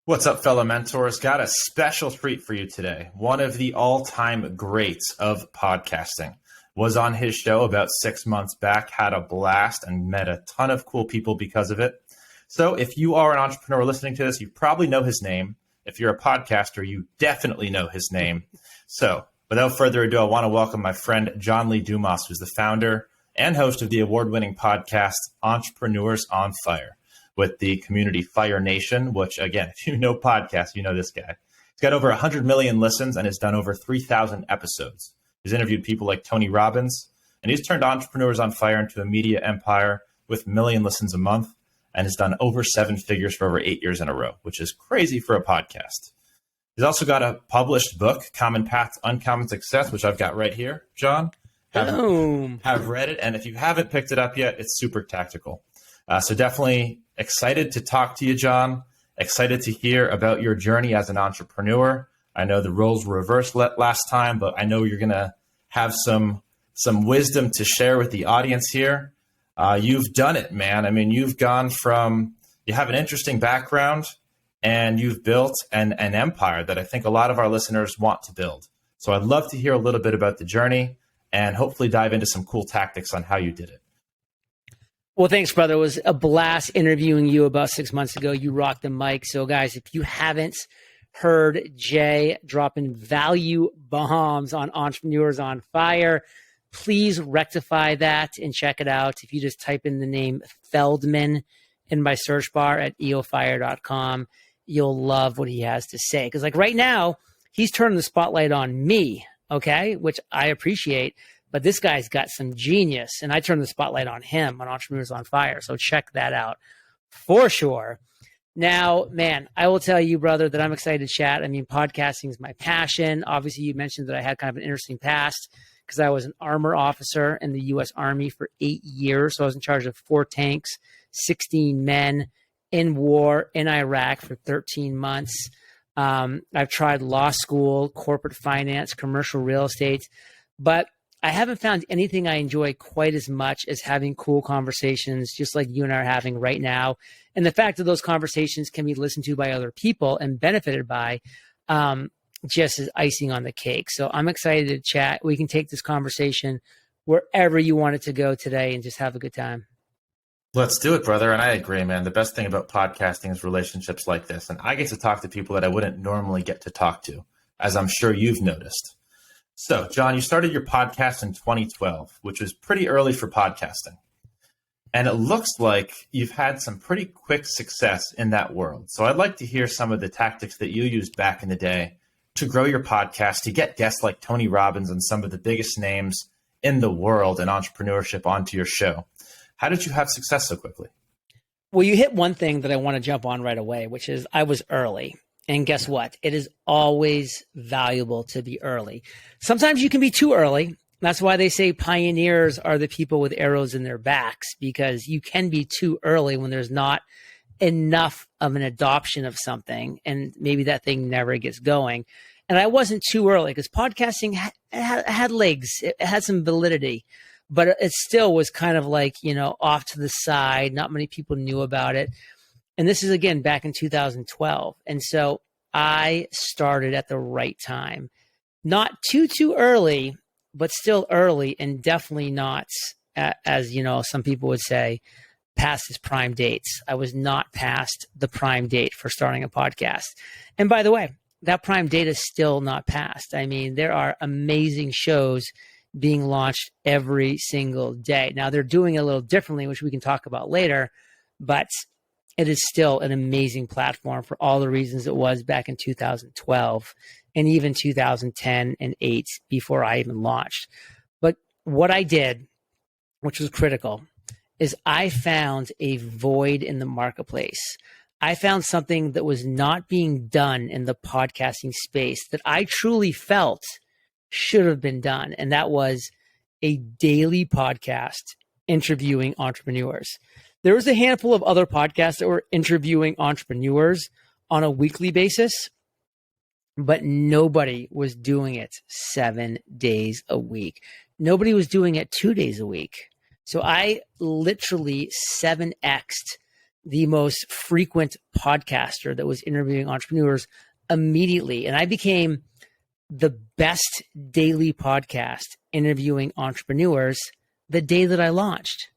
What's up, fellow mentors? Got a special treat for you today. One of the all-time greats of podcasting was on his show about 6 months back, had a blast, and met a ton of cool people because of it. So if you are an entrepreneur listening to this, you probably know his name. If you're a podcaster, you definitely know his name. So without further ado, I want to welcome my friend, John Lee Dumas, who's the founder and host of the award-winning podcast, Entrepreneurs on Fire, with the community Fire Nation, which, again, if you know podcasts, you know this guy. He's got over 100 million listens and has done over 3,000 episodes. He's interviewed people like Tony Robbins, and he's turned Entrepreneurs on Fire into a media empire with million listens a month and has done over 7 figures for over 8 years in a row, which is crazy for a podcast. He's also got a published book, Common Path to Uncommon Success, which I've got right here, John. Have read it, and if you haven't picked it up yet, it's super tactical. So definitely excited to talk to you, John. Excited to hear about your journey as an entrepreneur. I know the roles were reversed last time, but I know you're going to have some wisdom to share with the audience here. You've done it, man. I mean, you have an interesting background, and you've built an empire that I think a lot of our listeners want to build. So I'd love to hear a little bit about the journey and hopefully dive into some cool tactics on how you did it. Well, thanks, brother. It was a blast interviewing you about 6 months ago. You rocked the mic. So, guys, if you haven't heard Jay dropping value bombs on Entrepreneurs on Fire, please rectify that and check it out. If you just type in the name Feldman in my search bar at eofire.com, you'll love what he has to say. Because, like, right now, he's turning the spotlight on me, okay, which I appreciate. But this guy's got some genius, and I turn the spotlight on him on Entrepreneurs on Fire. So check that out for sure. Now, man, I will tell you, brother, that I'm excited to chat. I mean, podcasting is my passion. Obviously, you mentioned that I had kind of an interesting past because I was an armor officer in the U.S. Army for 8 years. So I was in charge of 4 tanks, 16 men in war in Iraq for 13 months. I've tried law school, corporate finance, commercial real estate, but I haven't found anything I enjoy quite as much as having cool conversations, just like you and I are having right now. And the fact that those conversations can be listened to by other people and benefited by just as icing on the cake. So I'm excited to chat. We can take this conversation wherever you want it to go today and just have a good time. Let's do it, brother. And I agree, man. The best thing about podcasting is relationships like this. And I get to talk to people that I wouldn't normally get to talk to, as I'm sure you've noticed. So, John, you started your podcast in 2012, which was pretty early for podcasting. And it looks like you've had some pretty quick success in that world. So I'd like to hear some of the tactics that you used back in the day to grow your podcast, to get guests like Tony Robbins and some of the biggest names in the world in entrepreneurship onto your show. How did you have success so quickly? Well, you hit one thing that I want to jump on right away, which is I was early. And guess what? It is always valuable to be early. Sometimes you can be too early. That's why they say pioneers are the people with arrows in their backs, because you can be too early when there's not enough of an adoption of something, and maybe that thing never gets going. And I wasn't too early because podcasting had legs. It had some validity, but it still was kind of like, off to the side. Not many people knew about it. And this is, again, back in 2012. And so I started at the right time. Not too early, but still early, and definitely not, as some people would say, past its prime dates. I was not past the prime date for starting a podcast. And by the way, that prime date is still not passed. I mean, there are amazing shows being launched every single day. Now, they're doing it a little differently, which we can talk about later, but it is still an amazing platform for all the reasons it was back in 2012 and even 2010 and 8 before I even launched. But what I did, which was critical, is I found a void in the marketplace. I found something that was not being done in the podcasting space that I truly felt should have been done. And that was a daily podcast interviewing entrepreneurs. There was a handful of other podcasts that were interviewing entrepreneurs on a weekly basis, but nobody was doing it 7 days a week. Nobody was doing it 2 days a week. So I literally 7x'd the most frequent podcaster that was interviewing entrepreneurs immediately. And I became the best daily podcast interviewing entrepreneurs the day that I launched.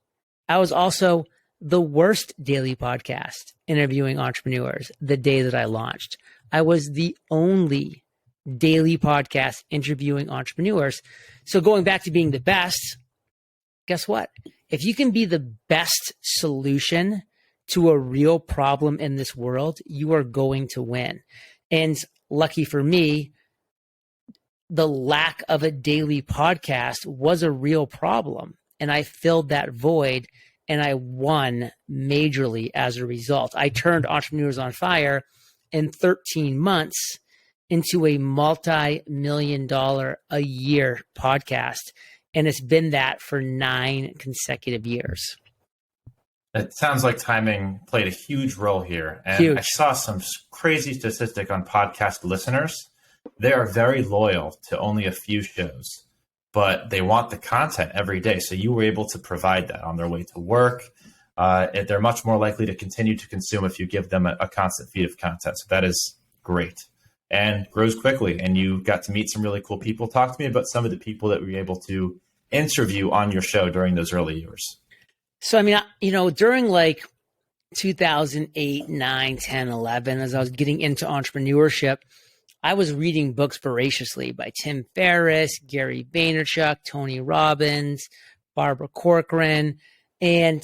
I was also the worst daily podcast interviewing entrepreneurs the day that I launched. I was the only daily podcast interviewing entrepreneurs. So going back to being the best, guess what? If you can be the best solution to a real problem in this world, you are going to win. And lucky for me, the lack of a daily podcast was a real problem. And I filled that void and I won majorly as a result. I turned Entrepreneurs on Fire in 13 months into a multi-million-dollar a year podcast. And it's been that for 9 consecutive years. It sounds like timing played a huge role here. And Huge. I saw some crazy statistic on podcast listeners. They are very loyal to only a few shows, but they want the content every day. So you were able to provide that on their way to work. They're much more likely to continue to consume if you give them a constant feed of content. So that is great and grows quickly. And you got to meet some really cool people. Talk to me about some of the people that we were able to interview on your show during those early years. So, I mean, during like 2008, 9, 10, 11, as I was getting into entrepreneurship, I was reading books voraciously by Tim Ferriss, Gary Vaynerchuk, Tony Robbins, Barbara Corcoran. And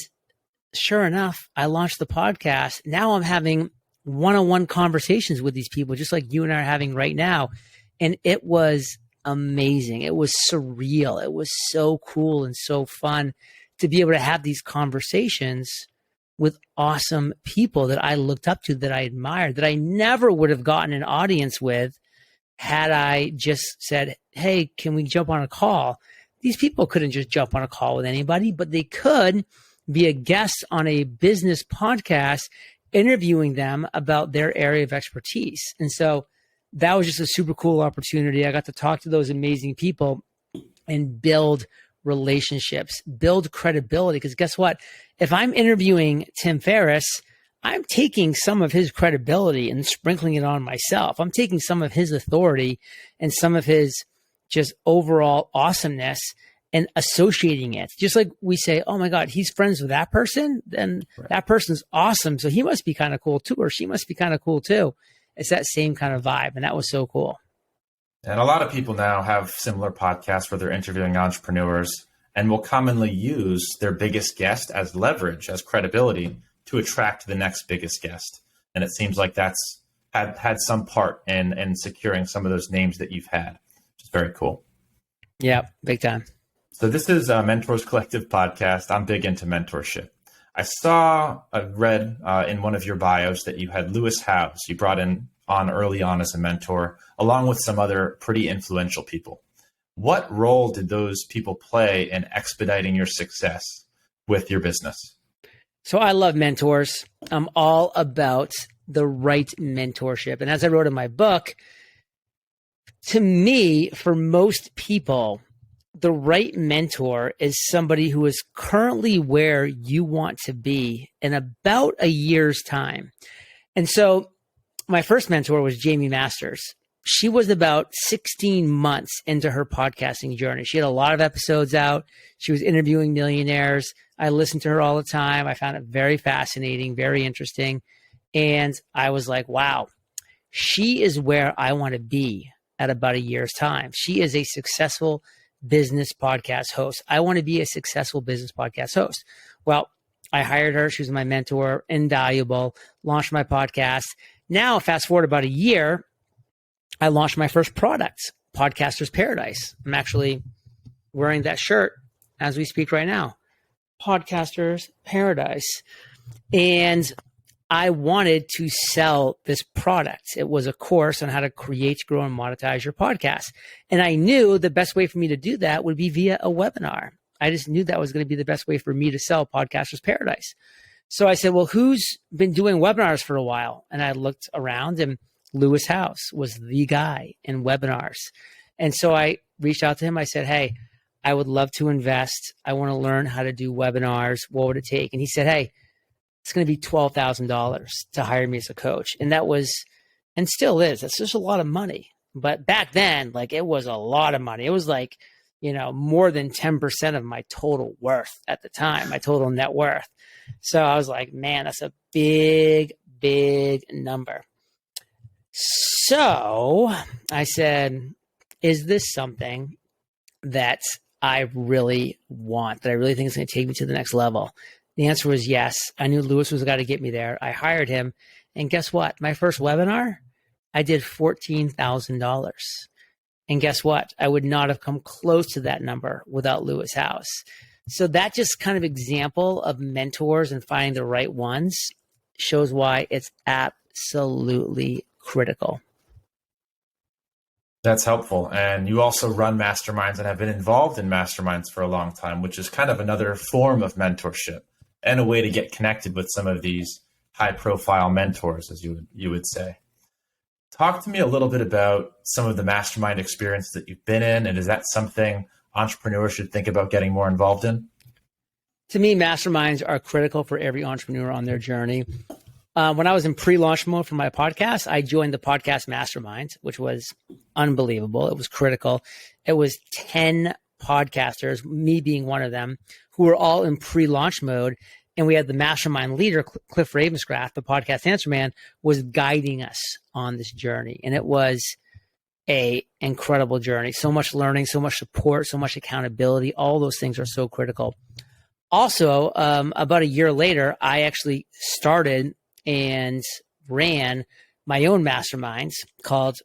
sure enough, I launched the podcast. Now I'm having one-on-one conversations with these people, just like you and I are having right now. And it was amazing. It was surreal. It was so cool and so fun to be able to have these conversations with awesome people that I looked up to, that I admired, that I never would have gotten an audience with had I just said, hey, can we jump on a call? These people couldn't just jump on a call with anybody, but they could be a guest on a business podcast, interviewing them about their area of expertise. And so that was just a super cool opportunity. I got to talk to those amazing people and build relationships, build credibility. Because guess what? If I'm interviewing Tim Ferriss, I'm taking some of his credibility and sprinkling it on myself. I'm taking some of his authority and some of his just overall awesomeness and associating it. Just like we say, oh my God, he's friends with that person, then that person's awesome. So he must be kind of cool too, or she must be kind of cool too. It's that same kind of vibe. And that was so cool. And a lot of people now have similar podcasts where they're interviewing entrepreneurs and will commonly use their biggest guest as leverage, as credibility to attract the next biggest guest. And it seems like that's had some part in securing some of those names that you've had, which is very cool. Yeah, big time. So this is a Mentors Collective podcast. I'm big into mentorship. I read in one of your bios that you had Lewis Howes. You brought on early on as a mentor, along with some other pretty influential people. What role did those people play in expediting your success with your business? So I love mentors. I'm all about the right mentorship. And as I wrote in my book, to me, for most people, the right mentor is somebody who is currently where you want to be in about a year's time. And so my first mentor was Jamie Masters. She was about 16 months into her podcasting journey. She had a lot of episodes out. She was interviewing millionaires. I listened to her all the time. I found it very fascinating, very interesting. And I was like, wow, she is where I want to be at about a year's time. She is a successful business podcast host. I want to be a successful business podcast host. Well, I hired her. She was my mentor, invaluable, launched my podcast. Now, fast forward about a year, I launched my first product, Podcaster's Paradise. I'm actually wearing that shirt as we speak right now, Podcaster's Paradise. And I wanted to sell this product. It was a course on how to create, grow, and monetize your podcast. And I knew the best way for me to do that would be via a webinar. I just knew that was going to be the best way for me to sell Podcaster's Paradise. So I said, well, who's been doing webinars for a while? And I looked around and Lewis Howes was the guy in webinars. And so I reached out to him. I said, hey, I would love to invest. I want to learn how to do webinars. What would it take? And he said, hey, it's going to be $12,000 to hire me as a coach. And that was, and still is, that's just a lot of money. But back then, like, it was a lot of money. It was like, more than 10% of my total worth at the time, my total net worth. So I was like, man, that's a big, big number. So I said, is this something that I really want, that I really think is going to take me to the next level? The answer was yes. I knew Lewis was the guy to get me there. I hired him. And guess what? My first webinar, I did $14,000. And guess what? I would not have come close to that number without Lewis House. So that just kind of example of mentors and finding the right ones shows why it's absolutely critical. That's helpful. And you also run masterminds and have been involved in masterminds for a long time, which is kind of another form of mentorship and a way to get connected with some of these high profile mentors, as you would say. Talk to me a little bit about some of the mastermind experience that you've been in, and is that something entrepreneurs should think about getting more involved in? To me, masterminds are critical for every entrepreneur on their journey. When I was in pre-launch mode for my podcast, I joined the podcast mastermind, which was unbelievable. It was critical. It was 10 podcasters, me being one of them, who were all in pre-launch mode. And we had the mastermind leader, Cliff Ravenscraft, the podcast answer man, was guiding us on this journey. And it was a incredible journey. So much learning, so much support, so much accountability. All those things are so critical. Also, about a year later, I actually started and ran my own masterminds called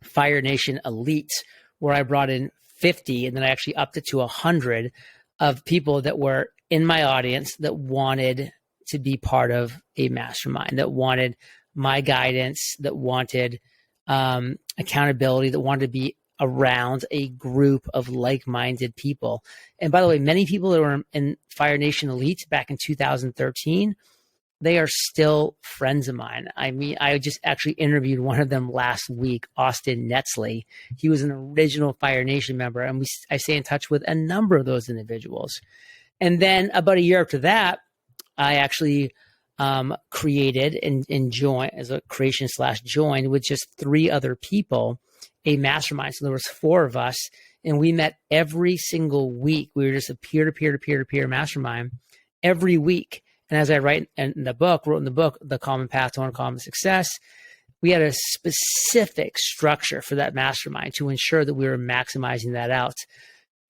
Fire Nation Elite, where I brought in 50 and then I actually upped it to 100 of people that were in my audience that wanted to be part of a mastermind, that wanted my guidance, that wanted accountability, that wanted to be around a group of like-minded people. And by the way, many people that were in Fire Nation Elite back in 2013, they are still friends of mine. I mean, I just actually interviewed one of them last week, Austin Netzley. He was an original Fire Nation member, and I stay in touch with a number of those individuals. And then about a year after that, I actually created and joined as a creation / joined with just 3 other people, a mastermind. So there was 4 of us, and we met every single week. We were just a peer-to-peer mastermind every week. And as I wrote in the book, The Common Path to Uncommon Success, we had a specific structure for that mastermind to ensure that we were maximizing that out.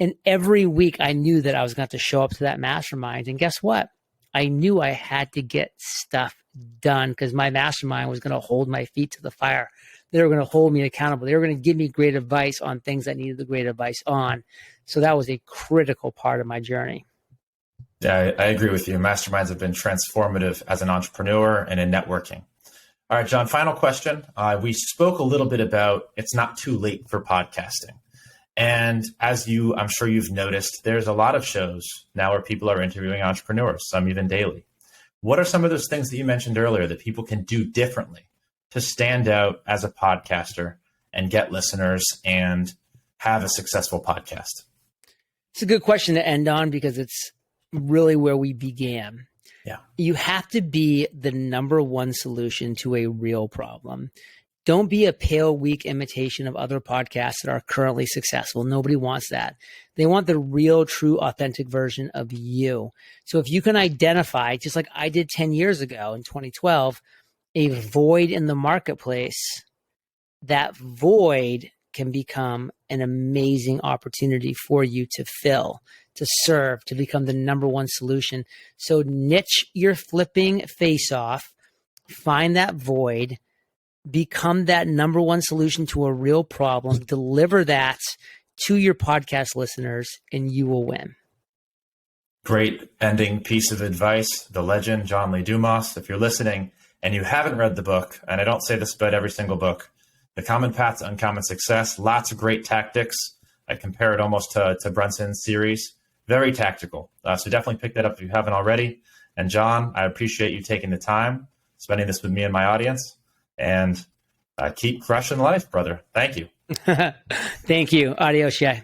And every week I knew that I was going to have to show up to that mastermind. And guess what? I knew I had to get stuff done because my mastermind was going to hold my feet to the fire. They were going to hold me accountable. They were going to give me great advice on things I needed the great advice on. So that was a critical part of my journey. Yeah, I agree with you. Masterminds have been transformative as an entrepreneur and in networking. All right, John, final question. We spoke a little bit about it's not too late for podcasting. And as I'm sure you've noticed, there's a lot of shows now where people are interviewing entrepreneurs, some even daily. What are some of those things that you mentioned earlier that people can do differently to stand out as a podcaster and get listeners and have a successful podcast? It's a good question to end on because it's really where we began. Yeah. You have to be the number one solution to a real problem. Don't be a pale, weak imitation of other podcasts that are currently successful. Nobody wants that. They want the real, true, authentic version of you. So if you can identify, just like I did 10 years ago in 2012, a void in the marketplace, that void can become an amazing opportunity for you to fill, to serve, to become the number one solution. So niche your flipping face off, find that void, become that number one solution to a real problem, deliver that to your podcast listeners, and you will win. Great ending piece of advice. The legend, John Lee Dumas. If you're listening and you haven't read the book, and I don't say this about every single book, The Common Path to Uncommon Success, lots of great tactics. I compare it almost to Brunson's series. Very tactical. So definitely pick that up if you haven't already. And John, I appreciate you taking the time, spending this with me and my audience. And keep crushing life, brother. Thank you. Thank you. Adios, Shay.